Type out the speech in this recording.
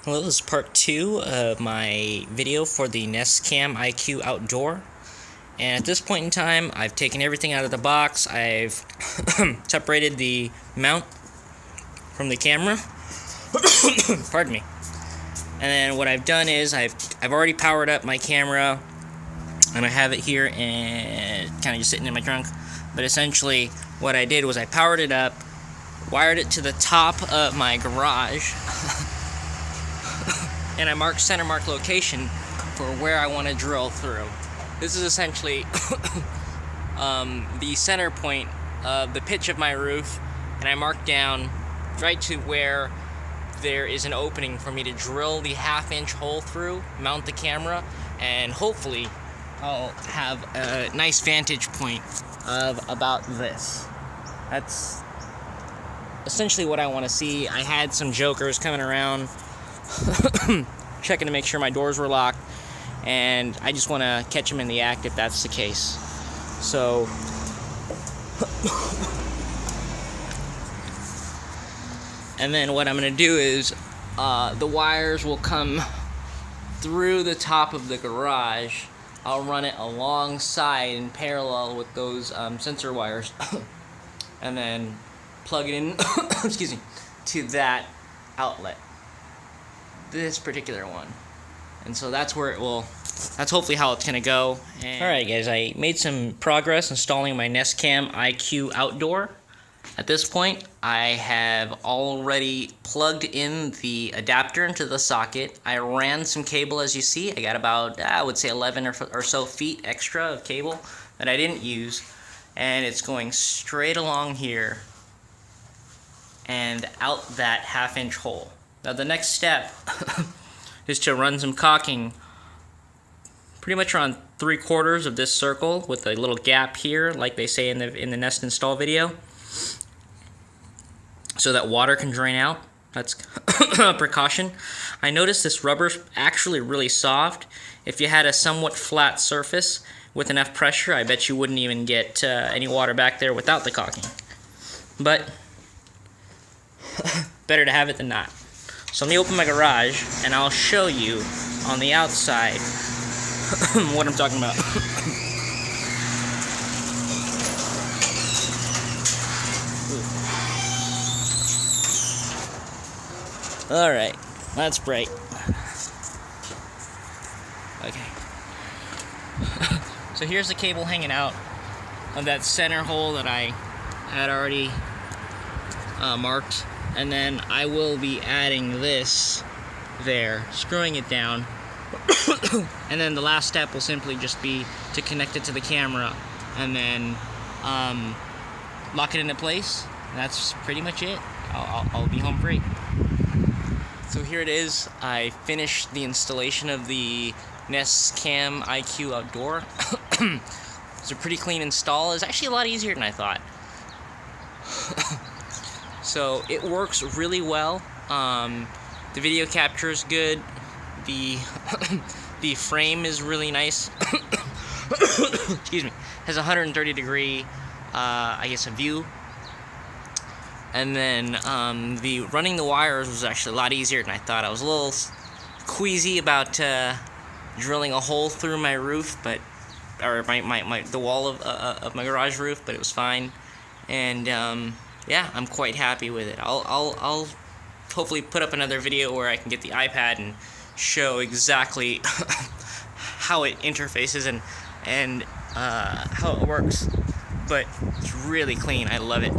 Hello, this is part 2 of my video for the Nest Cam IQ Outdoor. And at this point in time, I've taken everything out of the box. I've separated the mount from the camera. Pardon me. And then what I've done is I've already powered up my camera, and I have it here and kind of just sitting in my trunk. But essentially, what I did was I powered it up, wired it to the top of my garage. And I marked center mark location for where I want to drill through. This is essentially the center point of the pitch of my roof, and I marked down right to where there is an opening for me to drill the half-inch hole through, mount the camera, and hopefully I'll have a nice vantage point of about this. That's essentially what I want to see. I had some jokers coming around checking to make sure my doors were locked, and I just want to catch them in the act if that's the case. So and then what I'm going to do is the wires will come through the top of the garage. I'll run it alongside in parallel with those sensor wires and then plug it in excuse me, to that outlet, this particular one. And so that's where that's hopefully how it's gonna go. Alright guys, I made some progress installing my Nest Cam IQ Outdoor. At this point, I have already plugged in the adapter into the socket. I ran some cable, as you see. I got about, I would say 11 or so feet extra of cable that I didn't use. And it's going straight along here and out that half-inch hole. Now the next step is to run some caulking pretty much around 3/4 of this circle with a little gap here, like they say in the Nest install video, so that water can drain out. That's a precaution. I noticed this rubber's actually really soft. If you had a somewhat flat surface with enough pressure, I bet you wouldn't even get any water back there without the caulking. But better to have it than not. So let me open my garage and I'll show you on the outside what I'm talking about. Alright, that's bright. Okay. So here's the cable hanging out of that center hole that I had already marked. And then I will be adding this there, screwing it down. And then the last step will simply just be to connect it to the camera and then lock it into place. And that's pretty much it. I'll be home free. So here it is. I finished the installation of the Nest Cam IQ Outdoor. It's a pretty clean install. It's actually a lot easier than I thought. So it works really well. The video capture is good. The the frame is really nice. Excuse me. Has a 130-degree, I guess, a view. And then the running the wires was actually a lot easier than I thought. I was a little queasy about drilling a hole through my roof, but the wall of my garage roof, but it was fine. And yeah, I'm quite happy with it. I'll hopefully put up another video where I can get the iPad and show exactly how it interfaces and how it works. But it's really clean. I love it.